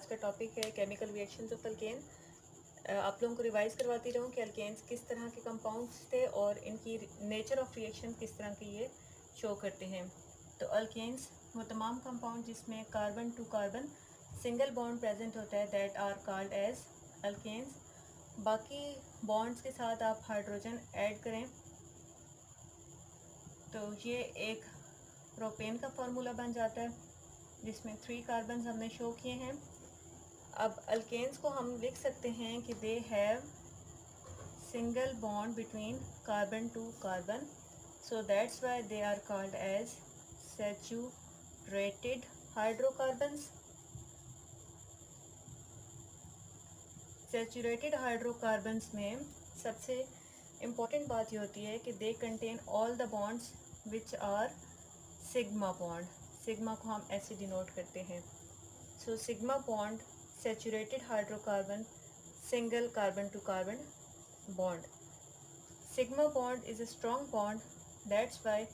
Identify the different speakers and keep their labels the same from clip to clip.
Speaker 1: आज का टॉपिक है केमिकल रिएक्शंस ऑफ अल्केन। आप लोगों को रिवाइज करवाती रहूँ कि अल्केन्स किस तरह के कंपाउंड्स थे और इनकी नेचर ऑफ रिएक्शन किस तरह की ये शो करते हैं। तो अल्केन्स वो तमाम कंपाउंड जिसमें carbon to carbon single bond present होता है that are called as alkanes. बाकी बॉन्ड्स के साथ आप हाइड्रोजन ऐड करें तो ये एक प्रोपेन का फार्मूला बन जाता है जिसमें 3 कार्बन हमने शो किए हैं। अब अल्केन्स को हम लिख सकते हैं कि they have single bond between carbon to carbon, so that's why they are called as saturated hydrocarbons. Saturated hydrocarbons में सबसे इम्पॉर्टेंट बात ये होती है कि they contain all the bonds which are sigma bond. Sigma को हम ऐसे डिनोट करते हैं। So sigma bond saturated hydrocarbon single carbon to carbon bond. Sigma bond is a strong bond, that's why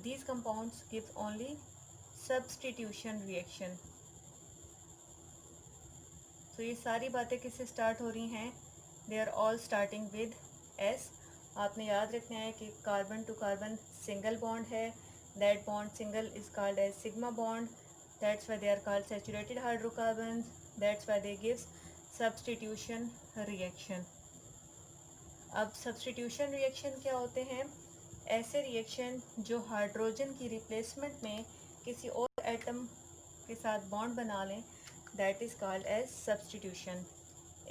Speaker 1: these compounds give only substitution reaction. तो ये सारी बातें किससे स्टार्ट हो रही हैं? They are all starting with S. आपने याद रखना है कि carbon to carbon single bond है, that bond single is called as sigma bond, that's why they are called saturated hydrocarbons, that's why they gives substitution reaction. अब substitution reaction क्या होते हैं? ऐसे रिएक्शन जो हाइड्रोजन की रिप्लेसमेंट में किसी और एटम के साथ बॉन्ड बना लें, that is called as substitution.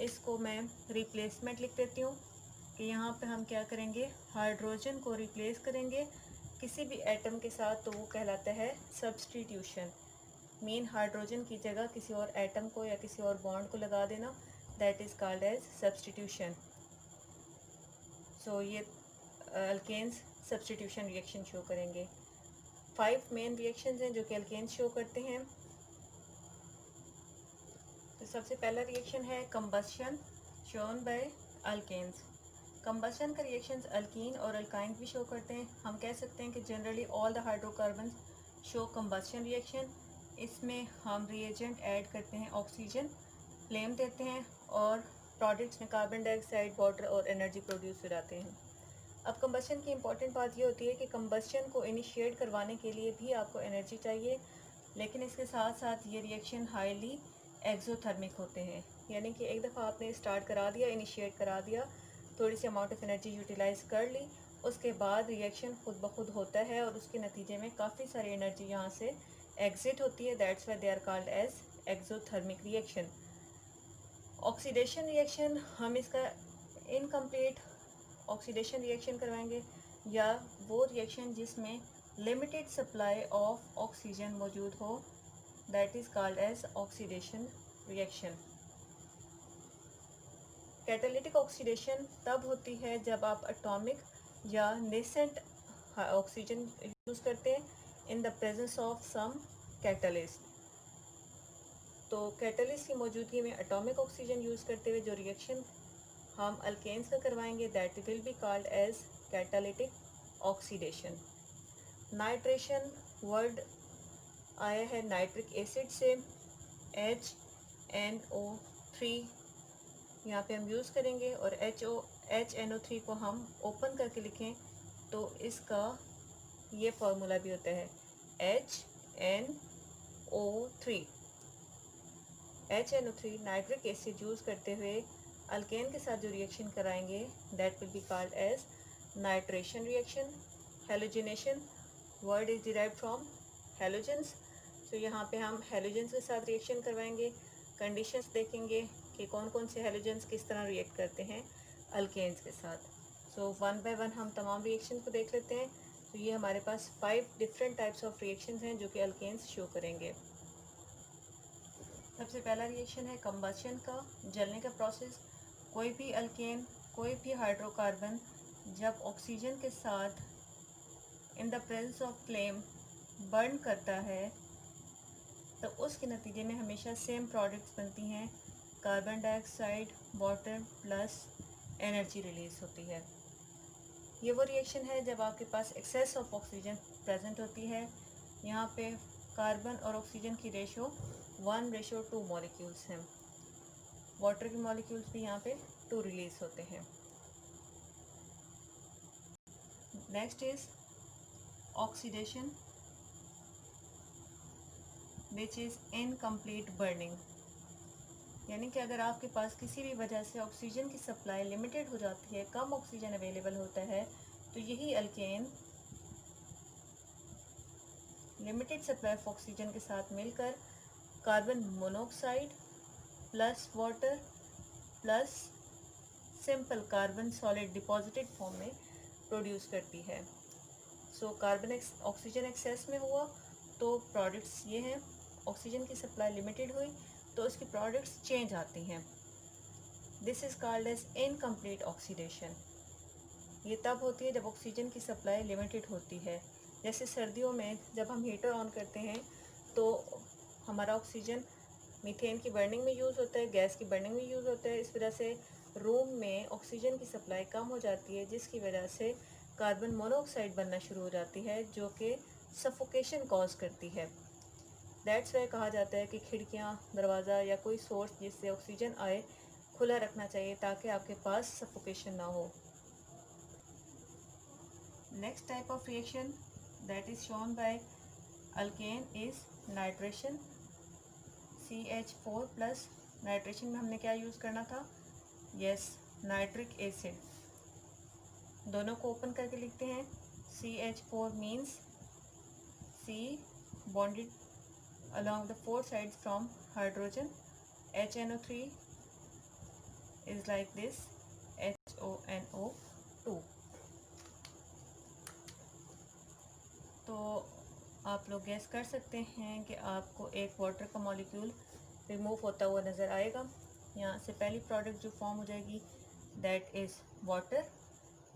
Speaker 1: इसको मैं रिप्लेसमेंट लिख देती हूँ कि यहाँ पे हम क्या करेंगे, हाइड्रोजन को रिप्लेस करेंगे किसी भी एटम के साथ, तो वो कहलाता है सब्स्टिट्यूशन। मीन हाइड्रोजन की जगह किसी और एटम को या किसी और बॉन्ड को लगा देना, that is called as substitution. So ये अल्केन्स सब्स्टिट्यूशन रिएक्शन शो करेंगे। 5 मेन रिएक्शंस हैं जो कि अल्केन्स शो करते हैं। तो सबसे पहला रिएक्शन है combustion shown by alkanes. Combustion का रिएक्शंस अल्कीन और अल्काइन भी शो करते हैं। हम कह सकते हैं कि generally all the hydrocarbons show combustion reaction. इसमें हम रिएजेंट ऐड करते हैं, ऑक्सीजन फ्लेम देते हैं और प्रोडक्ट्स में कार्बन डाइऑक्साइड, वाटर और एनर्जी प्रोड्यूस हो जाते हैं। अब कंबस्शन की इम्पॉर्टेंट बात ये होती है कि कंबस्शन को इनिशिएट करवाने के लिए भी आपको एनर्जी चाहिए, लेकिन इसके साथ साथ ये रिएक्शन हाईली एक्सोथर्मिक होते हैं। यानी कि एक दफ़ा आपने स्टार्ट करा दिया, इनिशिएट करा दिया, थोड़ी सी अमाउंट ऑफ एनर्जी यूटिलाइज कर ली, उसके बाद रिएक्शन खुद ब खुद होता है और उसके नतीजे में काफ़ी सारी एनर्जी यहाँ से एग्जिट होती है, that's why they are called as exothermic reaction. Oxidation reaction, हम इसका इनकम्प्लीट ऑक्सीडेशन रिएक्शन करवाएंगे या वो रिएक्शन जिसमें लिमिटेड सप्लाई ऑफ ऑक्सीजन मौजूद हो, that is called as oxidation reaction. Catalytic oxidation तब होती है जब आप एटॉमिक या नेसेंट ऑक्सीजन यूज़ करते हैं in the presence of some catalyst. तो कैटलिस्ट की मौजूदगी में एटॉमिक ऑक्सीजन यूज़ करते हुए जो रिएक्शन हम अल्केन्स का करवाएंगे, that will be called as catalytic oxidation. Nitration word आया है नाइट्रिक एसिड से, HNO3 यहाँ पे हम यूज़ करेंगे और HNO3 को हम ओपन करके लिखें तो इसका ये फार्मूला भी होता है HNO3। HNO3 nitric acid use करते हुए अल्केन के साथ जो रिएक्शन कराएंगे, that will be called as nitration reaction. Halogenation word is derived from halogens, तो यहाँ पे हम हेलोजेंस के साथ रिएक्शन करवाएंगे। कंडीशंस देखेंगे कि कौन कौन से हेलोजेंस किस तरह रिएक्ट करते हैं अल्केन्स के साथ। सो वन बाय वन हम तमाम रिएक्शन को देख लेते हैं। तो ये हमारे पास 5 डिफरेंट टाइप्स ऑफ रिएक्शंस हैं जो कि अल्केन्स शो करेंगे। सबसे पहला रिएक्शन है कंबस्शन का, जलने का प्रोसेस। कोई भी अल्केन, कोई भी हाइड्रोकार्बन जब ऑक्सीजन के साथ इन the presence of flame burn करता है तो उसके नतीजे में हमेशा सेम प्रोडक्ट्स बनती हैं, carbon dioxide, water plus energy release होती है। ये वो रिएक्शन है जब आपके पास एक्सेस ऑफ ऑक्सीजन प्रेजेंट होती है। यहाँ पे कार्बन और ऑक्सीजन की रेशो 1:2 मॉलिक्यूल्स हैं। वाटर के मॉलिक्यूल्स भी यहाँ पे 2 रिलीज होते हैं। Next is oxidation which is incomplete burning, यानी कि अगर आपके पास किसी भी वजह से ऑक्सीजन की सप्लाई लिमिटेड हो जाती है, कम ऑक्सीजन अवेलेबल होता है, तो यही alkane limited supply of oxygen के साथ मिलकर carbon monoxide plus water plus simple carbon solid deposited form में प्रोड्यूस करती है। सो कार्बन ऑक्सीजन एक्सेस में हुआ तो प्रोडक्ट्स ये हैं, ऑक्सीजन की सप्लाई लिमिटेड हुई तो उसकी प्रोडक्ट्स चेंज आती हैं। This is called as incomplete oxidation. ये तब होती है जब ऑक्सीजन की सप्लाई लिमिटेड होती है। जैसे सर्दियों में जब हम हीटर ऑन करते हैं तो हमारा ऑक्सीजन मीथेन की बर्निंग में यूज़ होता है, गैस की बर्निंग में यूज़ होता है। इस वजह से रूम में ऑक्सीजन की सप्लाई कम हो जाती है, जिसकी वजह से कार्बन मोनोऑक्साइड बनना शुरू हो जाती है, जो कि सफोकेशन कॉज करती है। दैट्स वाई कहा जाता है कि खिड़कियाँ, दरवाज़ा या कोई सोर्स जिससे ऑक्सीजन आए खुला रखना चाहिए ताकि आपके पास सफोकेशन ना हो। Next type of reaction that is shown by alkane is nitration. CH4 plus nitration में हमने क्या यूज़ करना था? Yes, nitric acid. दोनों को ओपन करके लिखते हैं। CH4 means C bonded along the 4 sides from hydrogen. HNO3 is like this, HONO2। तो आप लोग गैस कर सकते हैं कि आपको एक वाटर का मॉलिक्यूल रिमूव होता हुआ नज़र आएगा। यहाँ से पहली प्रोडक्ट जो फॉर्म हो जाएगी दैट इज़ वाटर।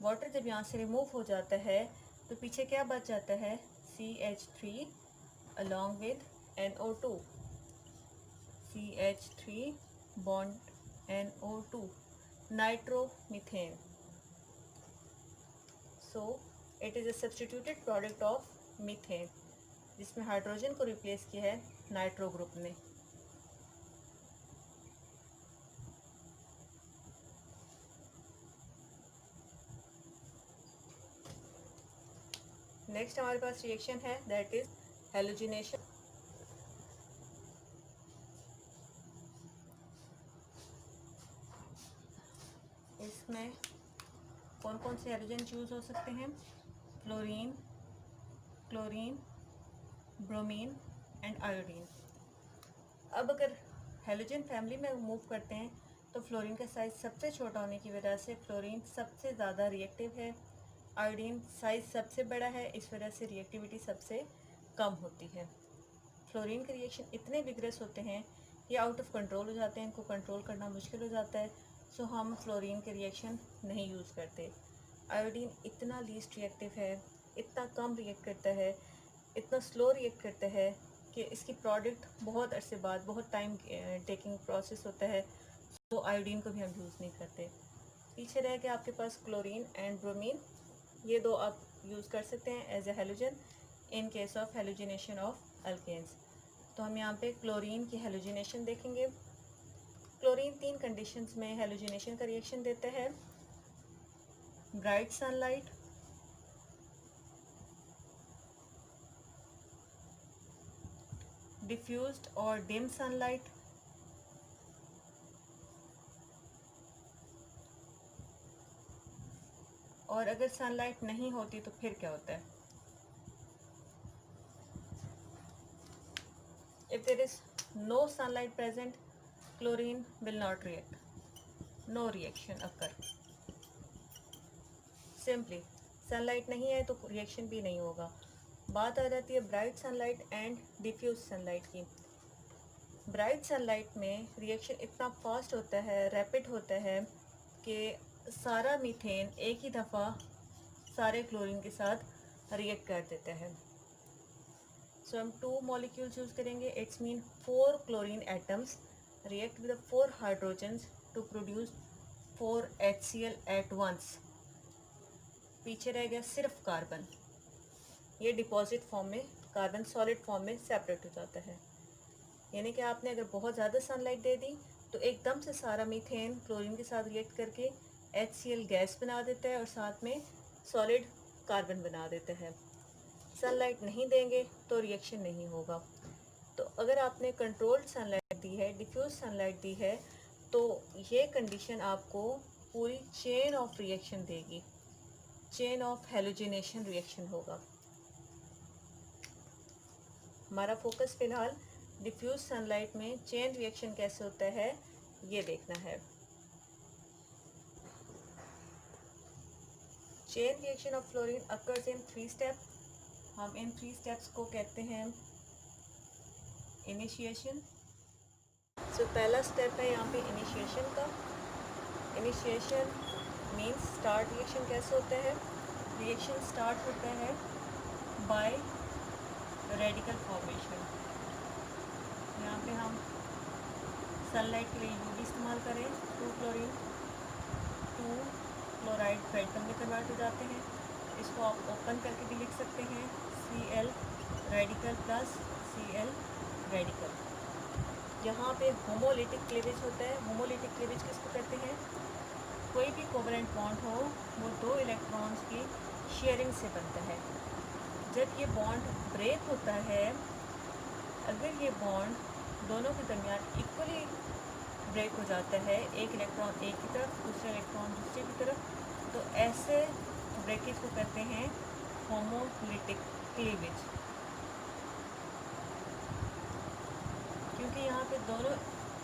Speaker 1: वाटर जब यहाँ से रिमूव हो जाता है तो पीछे क्या बच जाता है? CH3 along with NO2, CH3 bond NO2, nitromethane. So it is a substituted product of methane, जिसमें हाइड्रोजन को रिप्लेस किया है नाइट्रो ग्रुप ने। नेक्स्ट हमारे पास रिएक्शन है दैट इज हेलोजिनेशन। इसमें कौन कौन से हेलोजन चूज हो सकते हैं? Fluorine, chlorine, bromine and iodine. अब अगर हेलोजन फैमिली में मूव करते हैं तो फ्लोरीन का साइज़ सबसे छोटा होने की वजह से फ्लोरीन सबसे ज़्यादा रिएक्टिव है। आयोडीन साइज़ सबसे बड़ा है, इस वजह से रिएक्टिविटी सबसे कम होती है। फ्लोरीन के रिएक्शन इतने विग्रस होते हैं कि आउट ऑफ कंट्रोल हो जाते हैं, इनको कंट्रोल करना मुश्किल हो जाता है। सो हम फ्लोरीन के रिएक्शन नहीं यूज़ करते। आयोडीन इतना लीस्ट रिएक्टिव है, इतना कम रिएक्ट करता है, इतना स्लो रिएक्ट करता है कि इसकी प्रोडक्ट बहुत अरसे बाद, बहुत टाइम टेकिंग प्रोसेस होता है, तो आयोडीन को भी हम यूज़ नहीं करते। पीछे रह गया आपके पास क्लोरीन एंड ब्रोमीन। ये दो आप यूज़ कर सकते हैं as a halogen in case of halogenation of alkanes. तो हम यहाँ पे क्लोरीन की हेलोजिनेशन देखेंगे। क्लोरीन 3 कंडीशंस में हेलोजिनेशन का रिएक्शन देता है। ब्राइट सनलाइट, डिफ्यूज्ड और डिम सनलाइट, और अगर सनलाइट नहीं होती तो फिर क्या होता है? If there is no sunlight present, chlorine will not react. No reaction occur. Simply, sunlight नहीं है तो reaction भी नहीं होगा। बात आ जाती है bright sunlight and diffuse sunlight की। ब्राइट सनलाइट में रिएक्शन इतना फास्ट होता है, रैपिड होता है कि सारा मीथेन एक ही दफ़ा सारे क्लोरीन के साथ रिएक्ट कर देता है। सो हम 2 मॉलिक्यूल्स यूज़ करेंगे। It's mean 4 chlorine atoms react with 4 hydrogens to produce 4 HCl at once. पीछे रह गया सिर्फ कार्बन। ये डिपॉजिट फॉर्म में, कार्बन सॉलिड फॉर्म में सेपरेट हो जाता है। यानी कि आपने अगर बहुत ज़्यादा सनलाइट दे दी तो एकदम से सारा मीथेन क्लोरीन के साथ रिएक्ट करके HCl गैस बना देता है और साथ में सॉलिड कार्बन बना देता है। सनलाइट नहीं देंगे तो रिएक्शन नहीं होगा। तो अगर आपने कंट्रोल्ड सनलाइट दी है, डिफ्यूज सनलाइट दी है, तो ये कंडीशन आपको पूरी चेन ऑफ रिएक्शन देगी, चेन ऑफ हेलोजिनेशन रिएक्शन होगा। हमारा फोकस फिलहाल डिफ्यूज सनलाइट में चेन रिएक्शन कैसे होता है ये देखना है। Chain reaction of fluorine occurs in 3 step. हम इन 3 स्टेप्स को कहते हैं इनिशिएशन। सो पहला स्टेप है यहाँ पे इनिशिएशन का। इनिशिएशन मीन्स स्टार्ट रिएक्शन कैसे होता है। रिएक्शन स्टार्ट होता है बाय रेडिकल फॉर्मेशन। यहाँ पे हम सनलाइट के लिए यूवी इस्तेमाल करें, 2 क्लोरीन 2 क्लोराइड रेडिकल में कन्वर्ट हो जाते हैं। इसको आप ओपन करके भी लिख सकते हैं, Cl radical plus Cl radical. यहाँ पे होमोलिटिक क्लीवेज होता है। होमोलिटिक क्लीवेज किसको कहते हैं? कोई भी कोवलेंट बॉन्ड हो वो 2 इलेक्ट्रॉन्स की शेयरिंग से बनता है। जब ये बॉन्ड ब्रेक होता है, अगर ये बॉन्ड दोनों के दरमियान इक्वली ब्रेक हो जाता है, एक इलेक्ट्रॉन एक की तरफ, दूसरा इलेक्ट्रॉन दूसरे की तरफ, तो ऐसे ब्रेकेज को कहते हैं होमोलिटिक क्लीवेज। क्योंकि यहाँ पे दोनों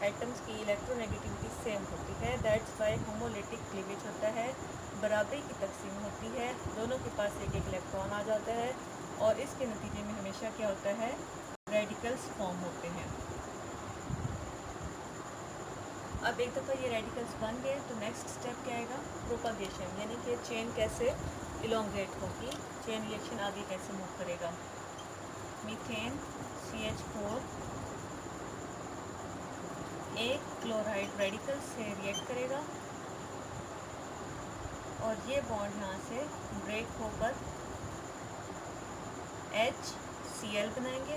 Speaker 1: एटम्स की इलेक्ट्रोनेगेटिविटी सेम होती है, दैट्स वाई होमोलिटिक क्लीवेज होता है। बराबरी की तकसीम होती है, दोनों के पास एक एक इलेक्ट्रॉन आ जाता है और इसके नतीजे में हमेशा क्या होता है, रेडिकल्स फॉर्म होते हैं। अब एक दफ़ा ये रेडिकल्स बन गए तो नेक्स्ट स्टेप क्या आएगा, प्रोपागेशन, यानी कि चेन कैसे इलोंगेट होगी, चेन रिएक्शन आगे कैसे मूव करेगा। मीथेन CH4 एक क्लोराइड रेडिकल से रिएक्ट करेगा और ये बॉन्ड यहाँ से ब्रेक होकर HCl बनाएंगे,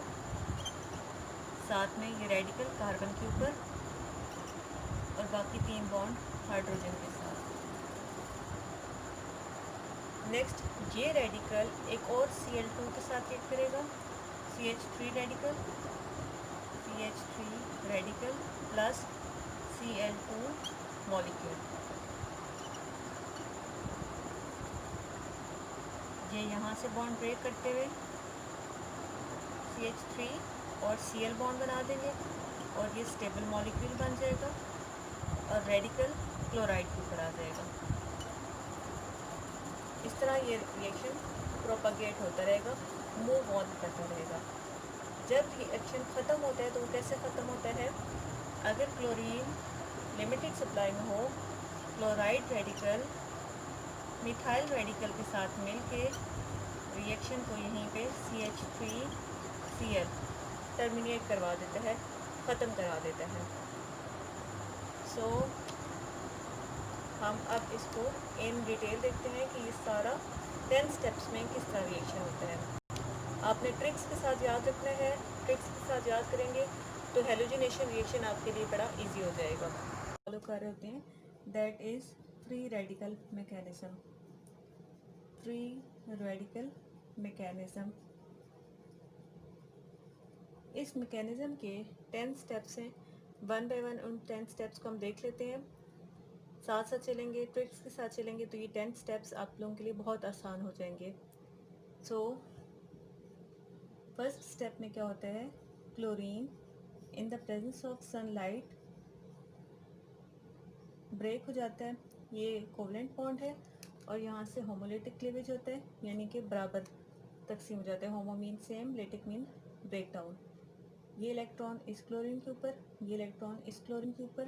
Speaker 1: साथ में ये रेडिकल कार्बन के ऊपर और बाकी 3 बॉन्ड हाइड्रोजन के साथ। नेक्स्ट ये रेडिकल एक और Cl2 के साथ रिएक्ट करेगा, CH3 radical, CH3 radical plus Cl2 molecule. ये यहाँ से बॉन्ड ब्रेक करते हुए CH3 और Cl बॉन्ड बना देंगे और ये स्टेबल मॉलिक्यूल बन जाएगा और रेडिकल क्लोराइड के ऊपर आ जाएगा। इस तरह ये रिएक्शन प्रोपागेट होता रहेगा, मूव ऑन करता रहेगा। जब रिएक्शन ख़त्म होता है तो वो कैसे ख़त्म होता है, अगर क्लोरीन लिमिटेड सप्लाई में हो, क्लोराइड रेडिकल मिथाइल रेडिकल के साथ मिलके रिएक्शन को यहीं पे CH3Cl टर्मिनेट करवा देता है, ख़त्म करा देता है। सो हम अब इसको इन डिटेल देखते हैं कि ये सारा 10 स्टेप्स में किस तरह रिएक्शन होता है। आपने ट्रिक्स के साथ याद रखना है, ट्रिक्स के साथ याद करेंगे तो हेलोजिनेशन रिएक्शन आपके लिए बड़ा इजी हो जाएगा। फॉलो कर रहे होते हैं, that is free radical mechanism. Free radical mechanism, इस मैकेनिज्म के 10 स्टेप्स हैं। 1 बाय 1 उन 10 स्टेप्स को हम देख लेते हैं, साथ साथ चलेंगे, ट्रिक्स के साथ चलेंगे तो ये 10 स्टेप्स आप लोगों के लिए बहुत आसान हो जाएंगे। सो फर्स्ट स्टेप में क्या होता है, chlorine in the presence of sunlight break हो जाता है। ये कोवलेंट बॉन्ड है और यहाँ से होमोलिटिक क्लीवेज होता है, यानी कि बराबर तकसीम हो जाता है। Homo mean same, lytic mean break down. ये इलेक्ट्रॉन इस क्लोरीन के ऊपर, ये इलेक्ट्रॉन इस क्लोरीन के ऊपर,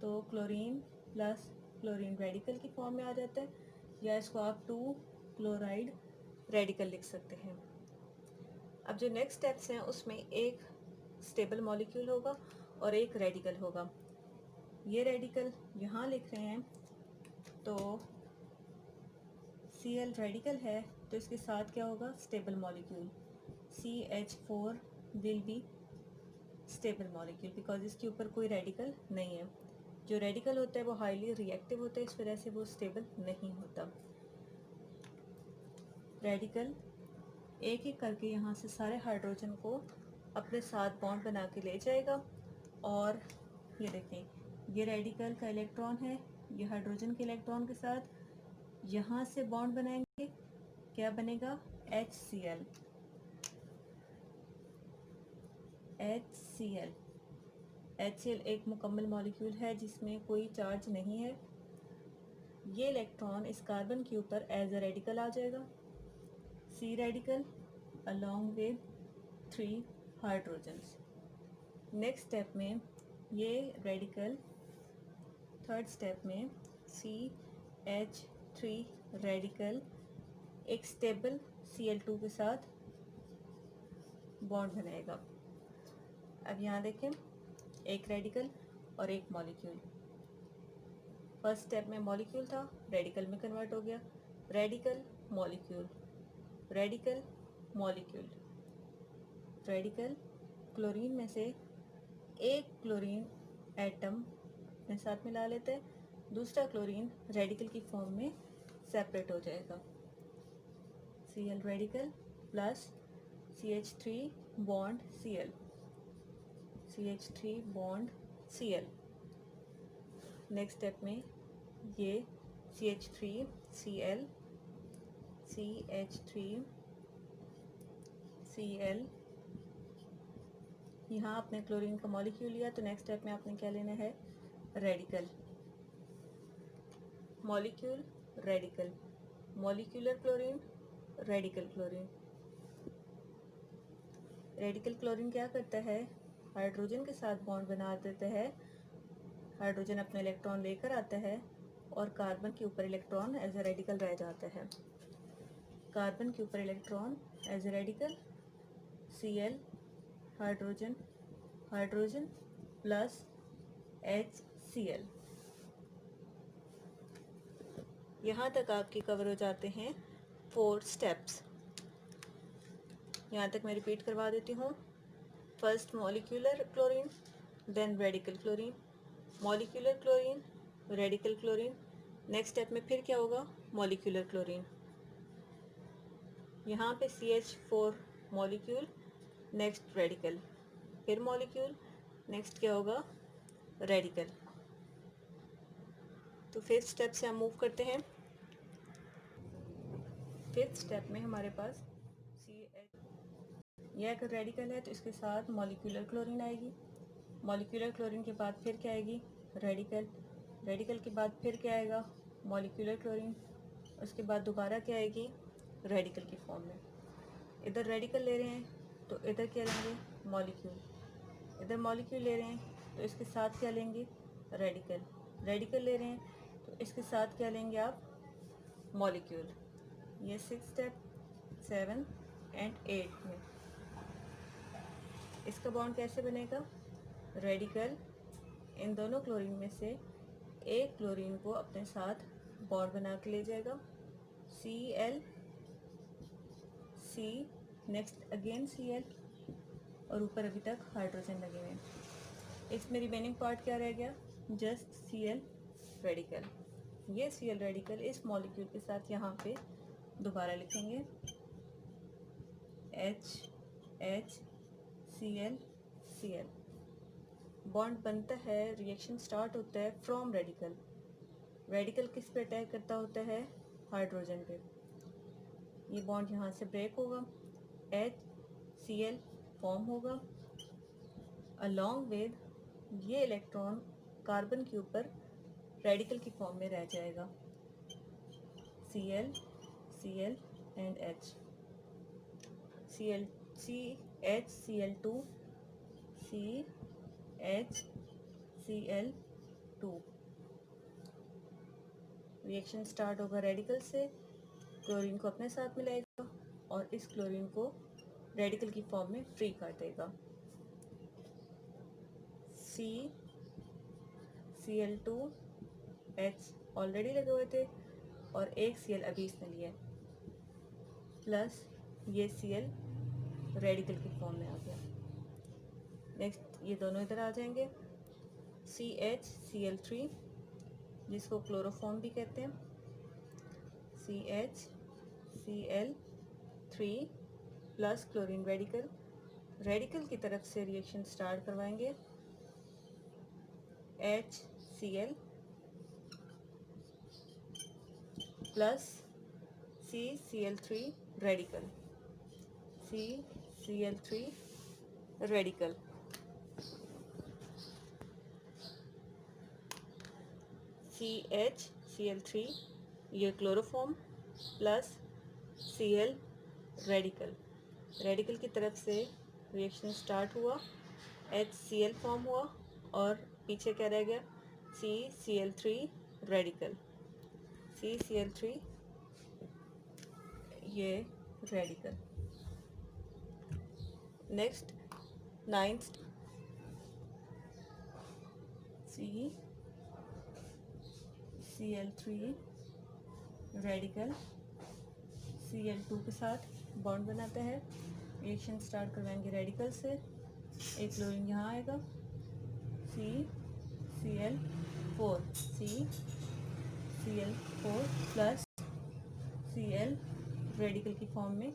Speaker 1: तो क्लोरीन प्लस क्लोरीन रेडिकल की फॉर्म में आ जाता है, या इसको आप 2 क्लोराइड रेडिकल लिख सकते हैं। अब जो नेक्स्ट स्टेप्स हैं उसमें एक स्टेबल मॉलिक्यूल होगा और एक रेडिकल होगा। ये रेडिकल यहाँ लिख रहे हैं तो Cl रेडिकल है तो इसके साथ क्या होगा, stable molecule CH4 will be stable molecule, because इसके ऊपर कोई रेडिकल नहीं है। जो रेडिकल होता है वो हाईली रिएक्टिव होता है, इस वजह से वो स्टेबल नहीं होता। रेडिकल एक एक करके यहाँ से सारे हाइड्रोजन को अपने साथ बॉन्ड बना के ले जाएगा। और ये देखें, ये रेडिकल का इलेक्ट्रॉन है, ये हाइड्रोजन के इलेक्ट्रॉन के साथ यहाँ से बॉन्ड बनाएंगे, क्या बनेगा? HCl। HCl एक मुकम्मल मॉलिक्यूल है जिसमें कोई चार्ज नहीं है। ये इलेक्ट्रॉन इस कार्बन के ऊपर एज अ रेडिकल आ जाएगा, C radical along with 3 hydrogens. Next step में ये रेडिकल, थर्ड स्टेप में CH3 रेडिकल एक स्टेबल Cl2 के साथ बॉन्ड बनाएगा। अब यहाँ देखें, एक रेडिकल और एक मॉलिक्यूल। फर्स्ट स्टेप में मॉलिक्यूल था, रेडिकल में कन्वर्ट हो गया, radical molecule, radical molecule, radical. Chlorine में से एक क्लोरीन एटम अपने साथ मिला लेते हैं, दूसरा क्लोरीन रेडिकल की फॉर्म में सेपरेट हो जाएगा। Cl radical plus CH3 bond Cl, CH3 bond Cl। Next step में ये CH3 Cl, CH3 Cl, यहाँ आपने क्लोरीन का मॉलिक्यूल लिया, तो नेक्स्ट स्टेप में आपने क्या लेना है? Radical, molecule, radical, molecular chlorine, radical chlorine. Radical chlorine क्या करता है? हाइड्रोजन के साथ बॉन्ड बना देता है, हाइड्रोजन अपना इलेक्ट्रॉन लेकर आता है और कार्बन के ऊपर इलेक्ट्रॉन एज ए रेडिकल रह जाता है। कार्बन के ऊपर electron as a radical, Cl hydrogen, hydrogen plus HCl। यहाँ तक आपके कवर हो जाते हैं 4 स्टेप्स। यहाँ तक मैं रिपीट करवा देती हूँ। First molecular chlorine, then radical chlorine, molecular chlorine, radical chlorine. Next step में फिर क्या होगा? Molecular chlorine. यहाँ पे CH4 मॉलिक्यूल, नेक्स्ट रेडिकल, फिर मॉलिक्यूल, नेक्स्ट क्या होगा? रेडिकल। तो फिफ्थ स्टेप से हम मूव करते हैं। फिफ्थ स्टेप में हमारे पास यह अगर रेडिकल है तो इसके साथ मॉलिक्यूलर क्लोरीन आएगी, मॉलिक्यूलर क्लोरीन के बाद फिर क्या आएगी? रेडिकल, रेडिकल के बाद फिर क्या आएगा? मॉलिक्यूलर क्लोरीन, उसके बाद दोबारा क्या आएगी? रेडिकल की फॉर्म में। इधर रेडिकल ले रहे हैं तो इधर क्या लेंगे? मॉलिक्यूल, इधर मॉलिक्यूल ले रहे हैं तो इसके साथ क्या लेंगे? रेडिकल, रेडिकल ले रहे हैं तो इसके साथ क्या लेंगे आप? मॉलिक्यूल। ये 6 स्टेप, 7 एंड 8 में इसका बॉन्ड कैसे बनेगा? रेडिकल इन दोनों क्लोरीन में से एक क्लोरीन को अपने साथ बॉन्ड बना के ले जाएगा, Cl, C, next again Cl, और ऊपर अभी तक हाइड्रोजन लगे हुए हैं। इसमें रिमेनिंग पार्ट क्या रह गया? Just Cl radical. ये Cl रेडिकल इस मॉलिक्यूल के साथ यहाँ पे दोबारा लिखेंगे, H Cl Cl। बॉन्ड बनता है, रिएक्शन स्टार्ट होता है फ्रॉम रेडिकल। रेडिकल किस पे अटैक करता होता है? हाइड्रोजन पे। ये बॉन्ड यहाँ से ब्रेक होगा, HCl फॉर्म होगा, अलॉन्ग विद ये इलेक्ट्रॉन कार्बन के ऊपर रेडिकल की फॉर्म में रह जाएगा, Cl Cl and H, Cl CHCl2 CHCl2। Reaction start होगा रेडिकल से, क्लोरीन को अपने साथ मिलाएगा और इस क्लोरीन को रेडिकल की फॉर्म में फ्री कर देगा। CCl2 H ऑलरेडी लगे हुए थे और एक Cl अभी इसने लिया, प्लस ये Cl रेडिकल की फॉर्म में आ गया। नेक्स्ट ये दोनों इधर आ जाएंगे। CHCl3 जिसको क्लोरोफॉर्म भी कहते हैं, CHCl3 प्लस क्लोरीन रेडिकल की तरफ से रिएक्शन स्टार्ट करवाएंगे। HCl plus CCl3 radical, CCl3 radical, CHCl3 ये क्लोरोफॉर्म प्लस Cl रेडिकल की तरफ से रिएक्शन स्टार्ट हुआ, HCl फॉर्म हुआ और पीछे क्या रह गया, CCl3 रेडिकल, CCl3 ये radical. Next 9th CCl3 radical Cl2 के साथ बॉन्ड बनाता है, रिएक्शन स्टार्ट करवाएंगे रेडिकल से, एक क्लोरीन यहाँ आएगा, CCl4 प्लस Cl रेडिकल की फॉर्म में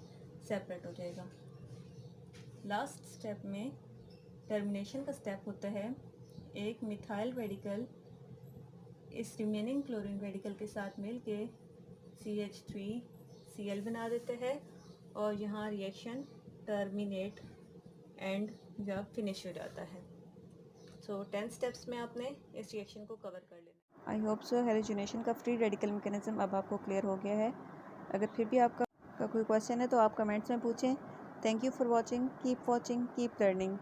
Speaker 1: सेपरेट हो जाएगा। लास्ट स्टेप में टर्मिनेशन का स्टेप होता है, एक मिथाइल रेडिकल इस रिमेनिंग क्लोरीन रेडिकल के साथ मिलके CH3Cl बना देते हैं और यहाँ रिएक्शन टर्मिनेट एंड जब फिनिश हो जाता है। सो 10 स्टेप्स में आपने इस रिएक्शन को कवर कर लेना। आई होप सो हेलोजनेशन का फ्री रेडिकल मैकेनिज्म अब आपको क्लियर हो गया है। अगर फिर भी आपका कोई क्वेश्चन है तो आप कमेंट्स में पूछें। Thank you for watching, keep learning.